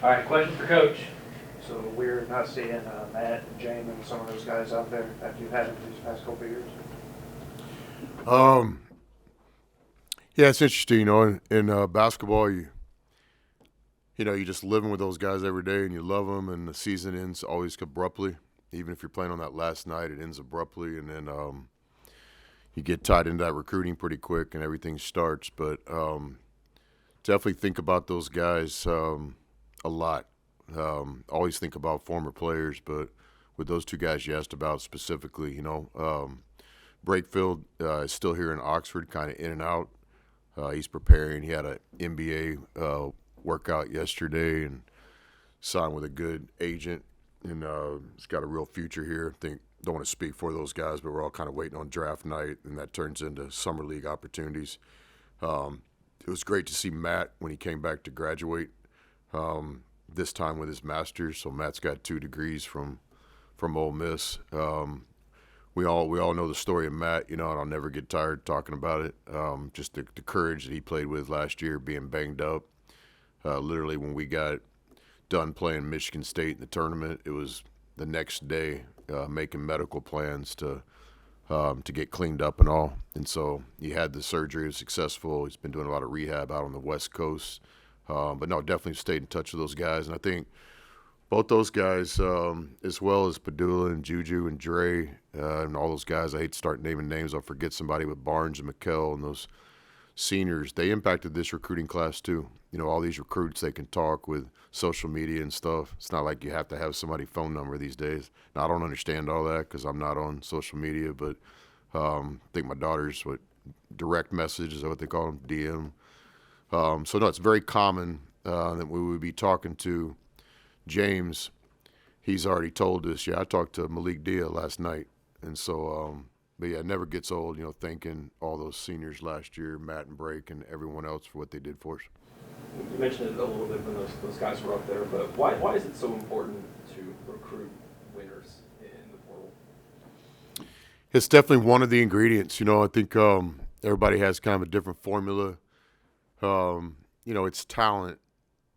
All right, question for Coach. So we're not seeing Matt and James and some of those guys out there that you've had in these past couple of years. Um, yeah, it's interesting. In basketball, you just living with those guys every day, and you love them. And the season ends always abruptly. Even if you're playing on that last night, it ends abruptly, and then you get tied into that recruiting pretty quick, and everything starts. But definitely think about those guys a lot. Always think about former players, but with those two guys you asked about specifically, Brakefield is still here in Oxford, kind of in and out. He's preparing. He had an NBA workout yesterday and signed with a good agent, and he's got a real future here. Don't want to speak for those guys, but we're all kind of waiting on draft night, and that turns into summer league opportunities. It was great to see Matt when he came back to graduate. This time with his master's. So Matt's got 2 degrees from Ole Miss. We all know the story of Matt, and I'll never get tired talking about it. Just the courage that he played with last year, being banged up. Literally, when we got done playing Michigan State in the tournament, it was the next day making medical plans to get cleaned up and all. And so he had the surgery, it was successful. He's been doing a lot of rehab out on the West Coast. But no, definitely stayed in touch with those guys. And I think both those guys, as well as Padula and Juju and Dre and all those guys, I hate to start naming names. I'll forget somebody, with Barnes and McKell and those seniors, they impacted this recruiting class too. All these recruits, they can talk with social media and stuff. It's not like you have to have somebody's phone number these days. Now, I don't understand all that because I'm not on social media, but I think my daughter's direct message, is that what they call them, DM. So no, it's very common that we would be talking to James. He's already told us. Yeah, I talked to Malik Dia last night, and so, but yeah, it never gets old. Thanking all those seniors last year, Matt and Brake, and everyone else for what they did for us. You mentioned it a little bit when those guys were up there, but why is it so important to recruit winners in the portal? It's definitely one of the ingredients. I think everybody has kind of a different formula. It's talent,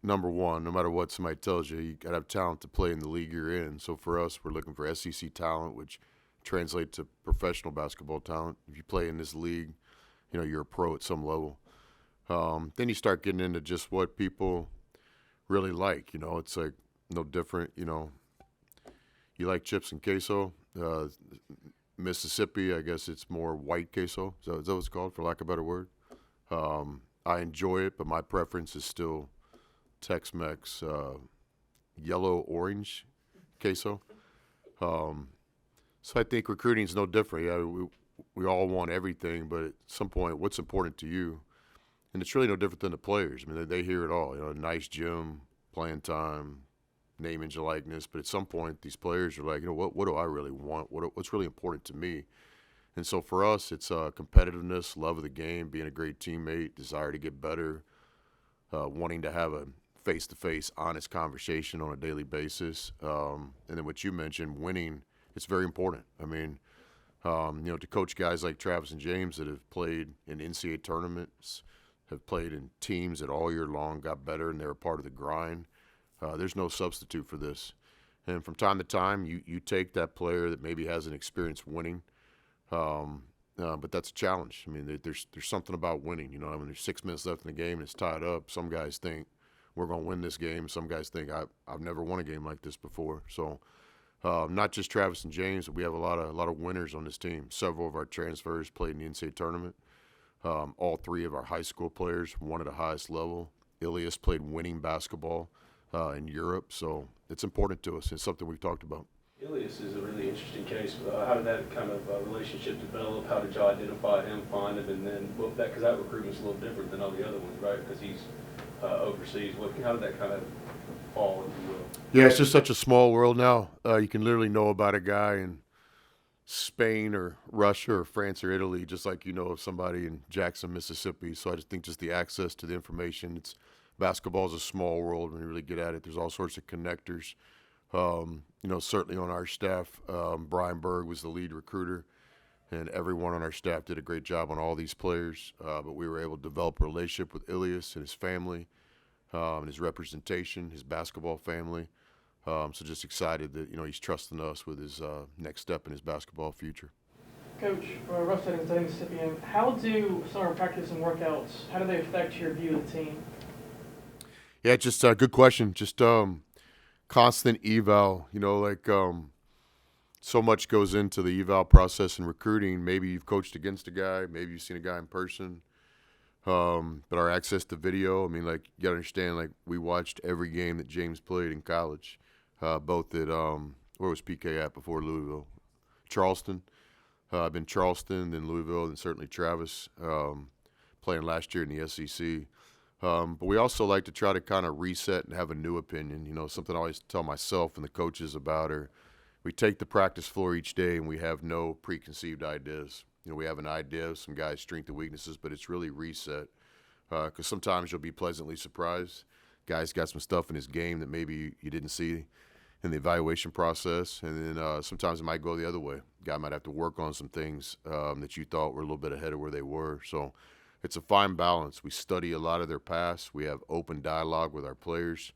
number one. No matter what somebody tells you, you got to have talent to play in the league you're in. So for us, we're looking for SEC talent, which translates to professional basketball talent. If you play in this league, you're a pro at some level. Then you start getting into just what people really like. It's like no different. You like chips and queso. Mississippi, I guess it's more white queso. Is that what it's called, for lack of a better word? I enjoy it, but my preference is still Tex-Mex yellow-orange queso. So I think recruiting is no different. Yeah, we all want everything, but at some point, what's important to you? And it's really no different than the players. I mean, they hear it all. A nice gym, playing time, name, image, and likeness. But at some point, these players are like, what do I really want? What's really important to me? And so for us, it's competitiveness, love of the game, being a great teammate, desire to get better, wanting to have a face-to-face, honest conversation on a daily basis. And then what you mentioned, winning, it's very important. I mean, to coach guys like Travis and James that have played in NCAA tournaments, have played in teams that all year long got better, and they're a part of the grind, there's no substitute for this. And from time to time, you take that player that maybe hasn't experienced winning, but that's a challenge. I mean, there's something about winning. When there's 6 minutes left in the game and it's tied up, some guys think we're going to win this game. Some guys think I've never won a game like this before. So not just Travis and James, but we have a lot of winners on this team. Several of our transfers played in the NCAA tournament. All 3 of our high school players won at the highest level. Ilias played winning basketball in Europe, so it's important to us. It's something we've talked about. Ilias is a really interesting case. How did that kind of relationship develop? How did y'all identify him, find him, and then because that recruitment's a little different than all the other ones, right? Because he's overseas. How did that kind of fall, if you will? Yeah, it's just such a small world now. You can literally know about a guy in Spain or Russia or France or Italy, just like you know of somebody in Jackson, Mississippi. So I just think just the access to the information. Basketball is a small world when you really get at it. There's all sorts of connectors. Certainly on our staff, Brian Berg was the lead recruiter, and everyone on our staff did a great job on all these players. But we were able to develop a relationship with Ilias and his family, and his representation, his basketball family. So just excited that, he's trusting us with his next step in his basketball future. Coach, rough settings, I think Scipio, how do summer practice and workouts, how do they affect your view of the team? Yeah, just a good question. Just constant eval, so much goes into the eval process in recruiting. Maybe you've coached against a guy, maybe you've seen a guy in person. But our access to video, you got to understand, we watched every game that James played in college, both at, where was PK at before Louisville? Charleston. I've been Charleston, then Louisville, and certainly Travis, playing last year in the SEC. But we also like to try to kind of reset and have a new opinion. Something I always tell myself and the coaches about are we take the practice floor each day and we have no preconceived ideas. We have an idea of some guys' strengths and weaknesses, but it's really reset. Because sometimes you'll be pleasantly surprised. Guys got some stuff in his game that maybe you didn't see in the evaluation process. And then sometimes it might go the other way. Guy might have to work on some things that you thought were a little bit ahead of where they were. So it's a fine balance. We study a lot of their past. We have open dialogue with our players.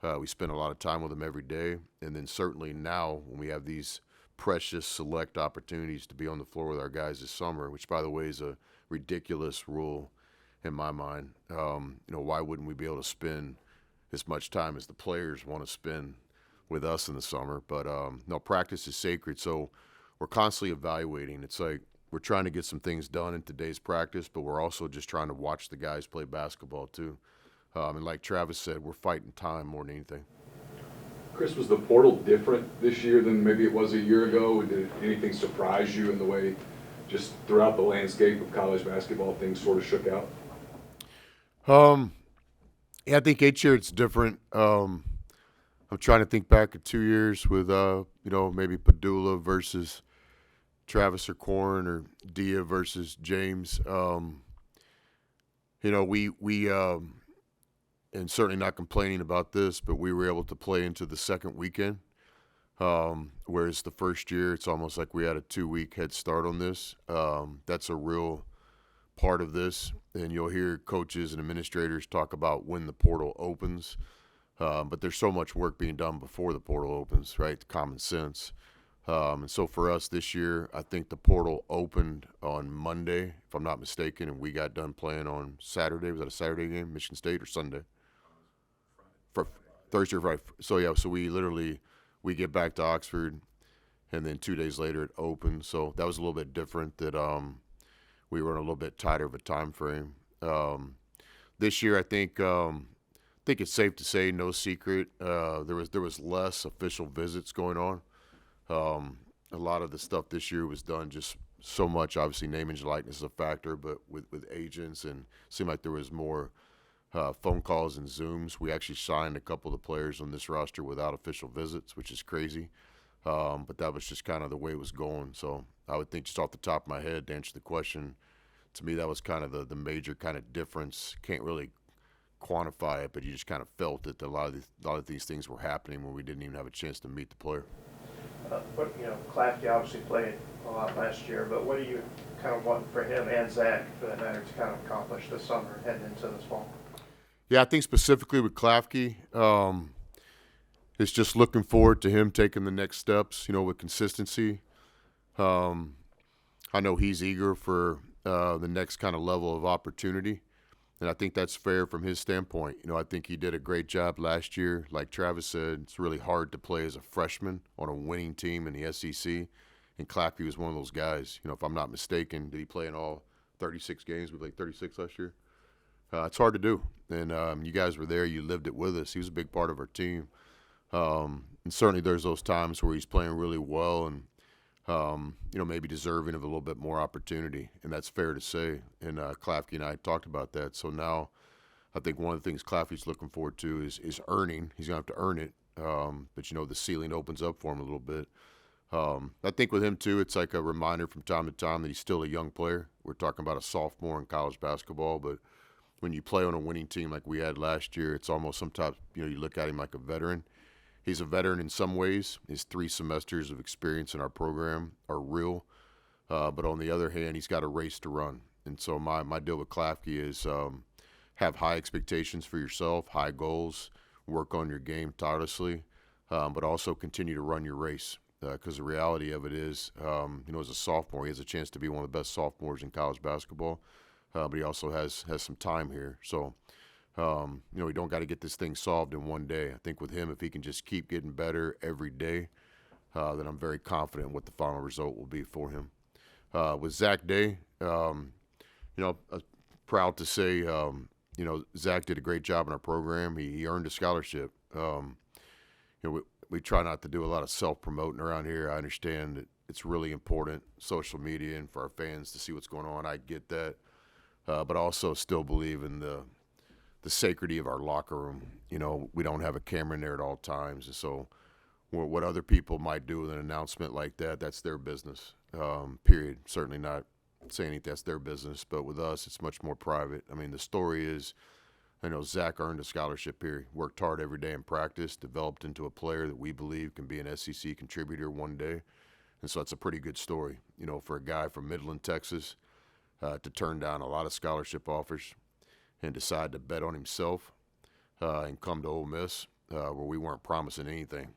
We spend a lot of time with them every day. And then certainly now when we have these precious select opportunities to be on the floor with our guys this summer, which, by the way, is a ridiculous rule in my mind. Why wouldn't we be able to spend as much time as the players want to spend with us in the summer? But no, practice is sacred, so we're constantly evaluating. It's like we're trying to get some things done in today's practice, but we're also just trying to watch the guys play basketball too. And like Travis said, we're fighting time more than anything. Chris, was the portal different this year than maybe it was a year ago? Did anything surprise you in the way, just throughout the landscape of college basketball, things sort of shook out? Yeah, I think each year it's different. I'm trying to think back at 2 years with, maybe Padula versus Travis or Corn, or Dia versus James. We and certainly not complaining about this, but we were able to play into the second weekend. Whereas the first year, it's almost like we had a 2-week head start on this. That's a real part of this. And you'll hear coaches and administrators talk about when the portal opens. But there's so much work being done before the portal opens, right? Common sense. And so for us this year, I think the portal opened on Monday, if I'm not mistaken, and we got done playing on Saturday. Was that a Saturday game, Michigan State, or Sunday? Thursday or Friday. So, yeah, so we get back to Oxford, and then 2 days later it opened. So that was a little bit different, that we were in a little bit tighter of a time frame. This year, I think it's safe to say, no secret, there was less official visits going on. A lot of the stuff this year was done just so much. Obviously, name and likeness is a factor, but with agents, and it seemed like there was more phone calls and Zooms. We actually signed a couple of the players on this roster without official visits, which is crazy. But that was just kind of the way it was going. So I would think, just off the top of my head, to answer the question, to me that was kind of the major kind of difference. Can't really quantify it, but you just kind of felt that a lot of these things were happening when we didn't even have a chance to meet the player. Klafke obviously played a lot last year, but what do you kind of want for him and Zach, for that matter, to kind of accomplish this summer heading into this fall? Yeah, I think specifically with Klafke, it's just looking forward to him taking the next steps, with consistency. I know he's eager for the next kind of level of opportunity, and I think that's fair from his standpoint. I think he did a great job last year. Like Travis said, it's really hard to play as a freshman on a winning team in the SEC, and Klafke was one of those guys. If I'm not mistaken, did he play in all 36 games? We played 36 last year. It's hard to do, and you guys were there. You lived it with us. He was a big part of our team, and certainly there's those times where he's playing really well and maybe deserving of a little bit more opportunity, and that's fair to say. And Klafke and I talked about that. So now I think one of the things Klafke's looking forward to is earning. He's going to have to earn it, but the ceiling opens up for him a little bit. I think with him too, it's like a reminder from time to time that he's still a young player. We're talking about a sophomore in college basketball, but when you play on a winning team like we had last year, it's almost sometimes, you look at him like a veteran. He's a veteran in some ways. His 3 semesters of experience in our program are real. But on the other hand, he's got a race to run. And so my deal with Klafke is have high expectations for yourself, high goals, work on your game tirelessly, but also continue to run your race. Because the reality of it is, as a sophomore, he has a chance to be one of the best sophomores in college basketball, but he also has some time here. So, we don't got to get this thing solved in one day. I think with him, if he can just keep getting better every day, then I'm very confident what the final result will be for him. With Zach Day, I'm proud to say, Zach did a great job in our program. He earned a scholarship. We try not to do a lot of self-promoting around here. I understand that it's really important, social media, and for our fans to see what's going on. I get that. But also still believe in the sacredity of our locker room. We don't have a camera in there at all times. And so what other people might do with an announcement like that, that's their business, period. Certainly not saying that's their business. But with us, it's much more private. I mean, the story is, Zach earned a scholarship here, worked hard every day in practice, developed into a player that we believe can be an SEC contributor one day. And so it's a pretty good story, for a guy from Midland, Texas, to turn down a lot of scholarship offers and decide to bet on himself and come to Ole Miss where we weren't promising anything.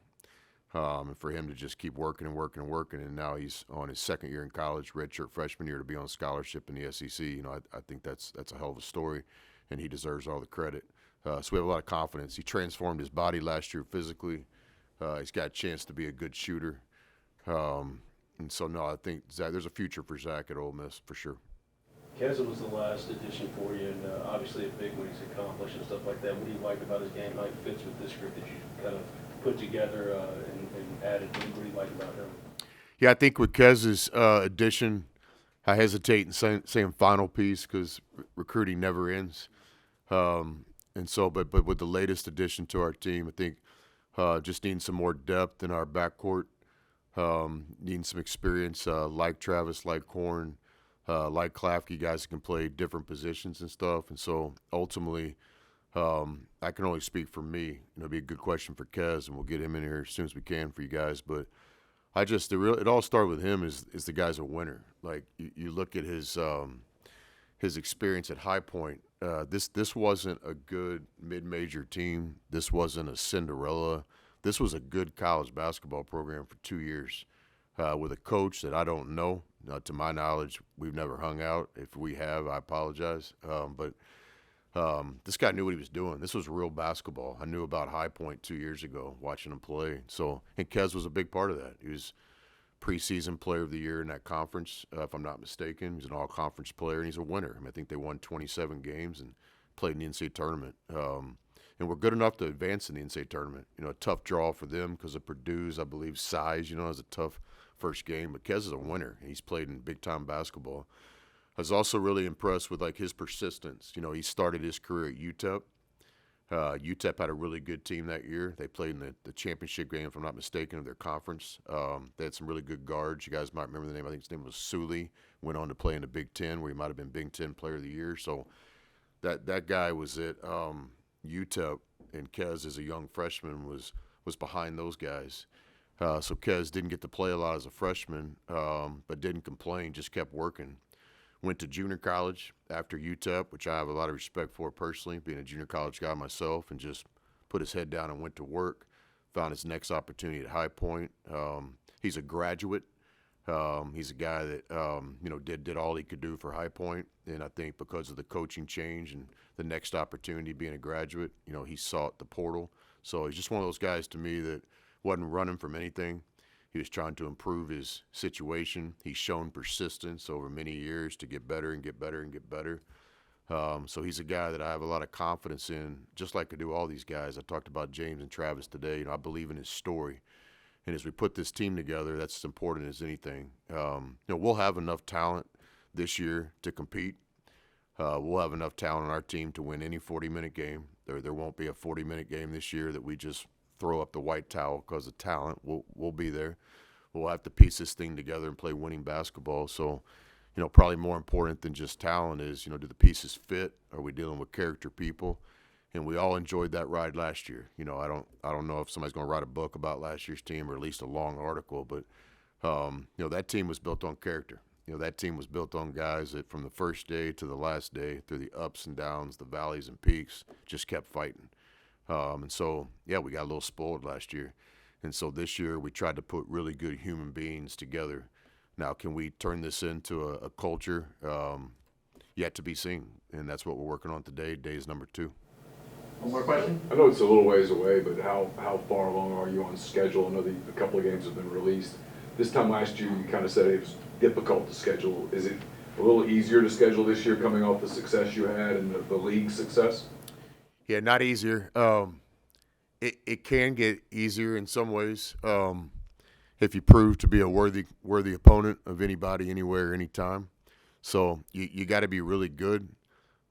And for him to just keep working and working and working, and now he's on his second year in college, redshirt freshman year, to be on scholarship in the SEC. I think that's a hell of a story, and he deserves all the credit. So we have a lot of confidence. He transformed his body last year physically. He's got a chance to be a good shooter. And so, no, I think Zach, there's a future for Zach at Ole Miss for sure. Keza was the last addition for you, and obviously a big one he's accomplished and stuff like that. What do you like about his game? How he fits with this group that you kind of put together and added? What do you like about him? Yeah, I think with Keza's addition, I hesitate in saying final piece because recruiting never ends. And so, but with the latest addition to our team, I think just needing some more depth in our backcourt, needing some experience like Travis, like Korn, like Klafke, guys that can play different positions and stuff. And so ultimately, I can only speak for me. It'd be a good question for Kez, and we'll get him in here as soon as we can for you guys. But it all started with him is the guy's a winner. Like you look at his experience at High Point. This wasn't a good mid-major team. This wasn't a Cinderella. This was a good college basketball program for 2 years with a coach that I don't know. To my knowledge, we've never hung out. If we have, I apologize. But this guy knew what he was doing. This was real basketball. I knew about High Point 2 years ago, watching him play. And Kez was a big part of that. He was preseason player of the year in that conference, if I'm not mistaken. He's an all-conference player, and he's a winner. I think they won 27 games and played in the NCAA tournament. And we're good enough to advance in the NCAA tournament. A tough draw for them because of Purdue's, I believe, size, is a tough first game. But Kez is a winner. He's played in big-time basketball. I was also really impressed with, his persistence. He started his career at UTEP. UTEP had a really good team that year. They played in the championship game, if I'm not mistaken, of their conference. They had some really good guards. You guys might remember the name. I think his name was Suley. Went on to play in the Big Ten, where he might have been Big Ten Player of the Year. So that guy was at UTEP, and Kez, as a young freshman, was behind those guys. So Kez didn't get to play a lot as a freshman, but didn't complain, just kept working. Went to junior college after UTEP, which I have a lot of respect for personally, being a junior college guy myself, and just put his head down and went to work. Found his next opportunity at High Point. He's a graduate. He's a guy that did all he could do for High Point, and I think because of the coaching change and the next opportunity being a graduate, he sought the portal. So he's just one of those guys to me that wasn't running from anything. He was trying to improve his situation. He's shown persistence over many years to get better and get better and get better. So he's a guy that I have a lot of confidence in, just like I do all these guys. I talked about James and Travis today. I believe in his story. And as we put this team together, that's as important as anything. We'll have enough talent this year to compete. We'll have enough talent on our team to win any 40-minute game. There won't be a 40-minute game this year that we just throw up the white towel because of talent. We'll be there. We'll have to piece this thing together and play winning basketball. So, probably more important than just talent is, do the pieces fit? Are we dealing with character people? And we all enjoyed that ride last year. I don't know if somebody's going to write a book about last year's team or at least a long article, but that team was built on character. that team was built on guys that from the first day to the last day, through the ups and downs, the valleys and peaks, just kept fighting. And so, yeah, we got a little spoiled last year. And so this year we tried to put really good human beings together. Now, can we turn this into a culture? Yet to be seen. And that's what we're working on today. Day is number 2. One more question? I know it's a little ways away, but how far along are you on schedule? I know a couple of games have been released. This time last year, you kind of said it was difficult to schedule. Is it a little easier to schedule this year coming off the success you had and the league success? Yeah, not easier. It can get easier in some ways if you prove to be a worthy opponent of anybody, anywhere, anytime. So you got to be really good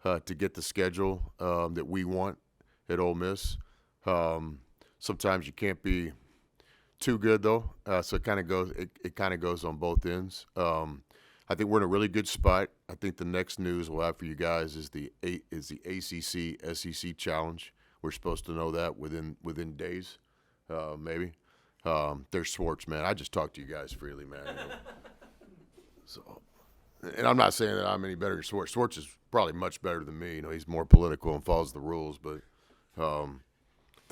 to get the schedule that we want at Ole Miss. Sometimes you can't be too good though, so it kind of goes on both ends. I think we're in a really good spot. I think the next news we'll have for you guys is the ACC SEC challenge. We're supposed to know that within days, maybe. There's Schwartz, man. I just talk to you guys freely, man. So, and I'm not saying that I'm any better than Schwartz. Schwartz is probably much better than me. He's more political and follows the rules. But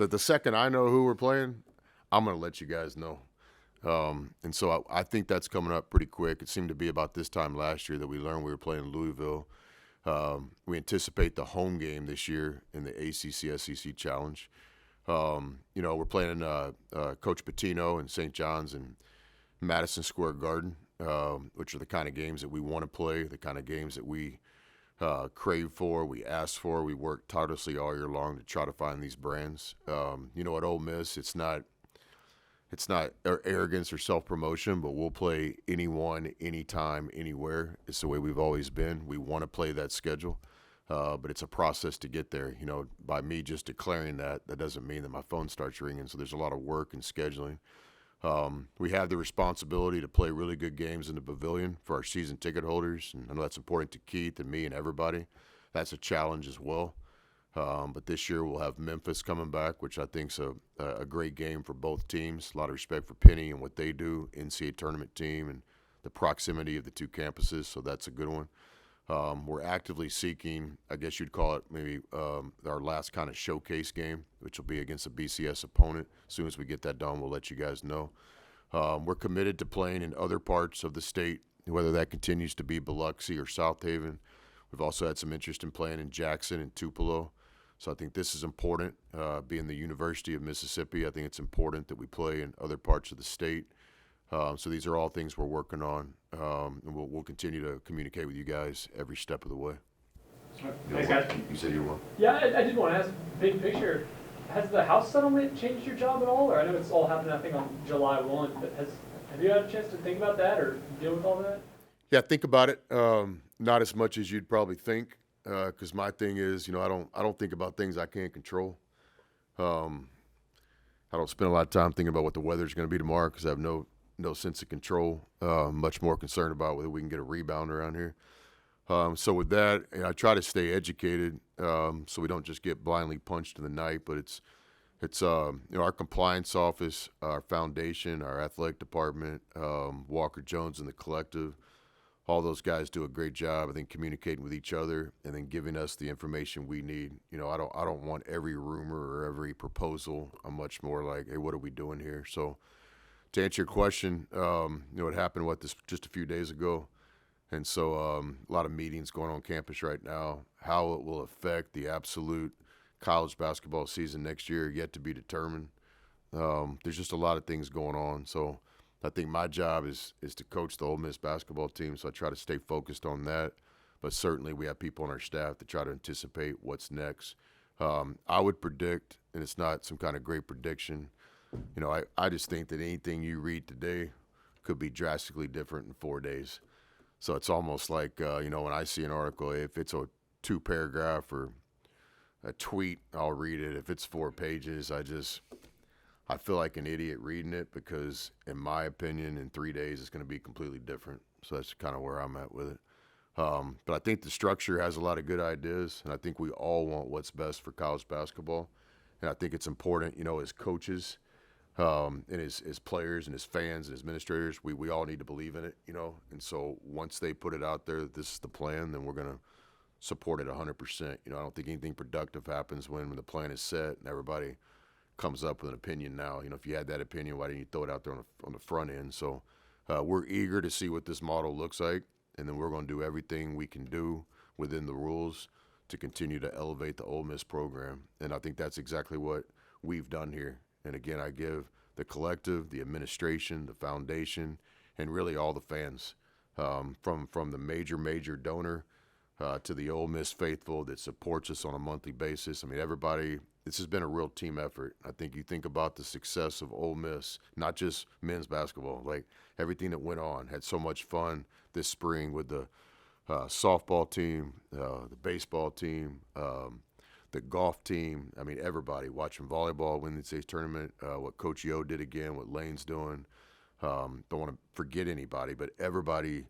the second I know who we're playing, I'm going to let you guys know. And so I think that's coming up pretty quick. It seemed to be about this time last year that we learned we were playing Louisville. We anticipate the home game this year in the ACC SEC Challenge. We're playing Coach Pitino and St. John's and Madison Square Garden, which are the kind of games that we want to play, the kind of games that we crave for, we ask for. We work tirelessly all year long to try to find these brands. At Ole Miss, it's not arrogance or self-promotion, but we'll play anyone, anytime, anywhere. It's the way we've always been. We want to play that schedule, but it's a process to get there. By me just declaring that doesn't mean that my phone starts ringing. So there's a lot of work and scheduling. We have the responsibility to play really good games in the pavilion for our season ticket holders, and I know that's important to Keith and me and everybody. That's a challenge as well. But this year we'll have Memphis coming back, which I think is a great game for both teams. A lot of respect for Penny and what they do, NCAA tournament team, and the proximity of the two campuses, so that's a good one. We're actively seeking, I guess you'd call it maybe our last kind of showcase game, which will be against a BCS opponent. As soon as we get that done, we'll let you guys know. We're committed to playing in other parts of the state, whether that continues to be Biloxi or South Haven. We've also had some interest in playing in Jackson and Tupelo. So I think this is important. Being the University of Mississippi, I think it's important that we play in other parts of the state. So these are all things we're working on, and we'll continue to communicate with you guys every step of the way. Thanks, guys. You said you were. Yeah, I did want to ask, big picture, has the House settlement changed your job at all? Or I know it's all happening, I think, on July 1, but have you had a chance to think about that or deal with all that? Yeah, think about it. Not as much as you'd probably think, because my thing is, I don't think about things I can't control. I don't spend a lot of time thinking about what the weather's going to be tomorrow because I have no sense of control. Much more concerned about whether we can get a rebound around here. So with that, I try to stay educated so we don't just get blindly punched in the night. But it's our compliance office, our foundation, our athletic department, Walker Jones and the collective. All those guys do a great job, I think, communicating with each other and then giving us the information we need. I don't want every rumor or every proposal. I'm much more like, hey, what are we doing here? So to answer your question, it happened just a few days ago. And so a lot of meetings going on campus right now. How it will affect the absolute college basketball season next year yet to be determined. There's just a lot of things going on. So I think my job is to coach the Ole Miss basketball team, so I try to stay focused on that. But certainly we have people on our staff that try to anticipate what's next. I would predict, and it's not some kind of great prediction, I just think that anything you read today could be drastically different in 4 days. So it's almost like, when I see an article, if it's a 2-paragraph or a tweet, I'll read it. If it's 4 pages, I feel like an idiot reading it because, in my opinion, in 3 days it's going to be completely different. So that's kind of where I'm at with it. But I think the structure has a lot of good ideas, and I think we all want what's best for college basketball. And I think it's important, as coaches, and his players and his fans and his administrators, we all need to believe in it, you know. And so once they put it out there, this is the plan, then we're going to support it 100%. You know, I don't think anything productive happens when the plan is set and everybody comes up with an opinion now. You know, if you had that opinion, why didn't you throw it out there on the front end? So we're eager to see what this model looks like, and then we're going to do everything we can do within the rules to continue to elevate the Ole Miss program. And I think that's exactly what we've done here. And again, I give the collective, the administration, the foundation, and really all the fans, from the major donor to the Ole Miss faithful that supports us on a monthly basis. I mean, everybody, this has been a real team effort. I think you think about the success of Ole Miss, not just men's basketball, like everything that went on. Had so much fun this spring with the softball team, the baseball team, the golf team. I mean, everybody watching volleyball, Wednesday's tournament, what Coach Yo did again, what Lane's doing. Don't want to forget anybody, but everybody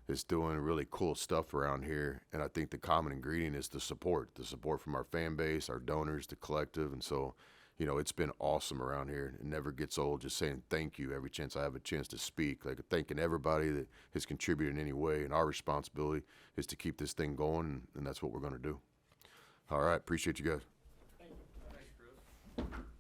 is doing really cool stuff around here. And I think the common ingredient is the support from our fan base, our donors, the collective. And so, you know, it's been awesome around here. It never gets old just saying thank you every chance I have a chance to speak, like thanking everybody that has contributed in any way. And our responsibility is to keep this thing going, and that's what we're going to do. All right. Appreciate you guys.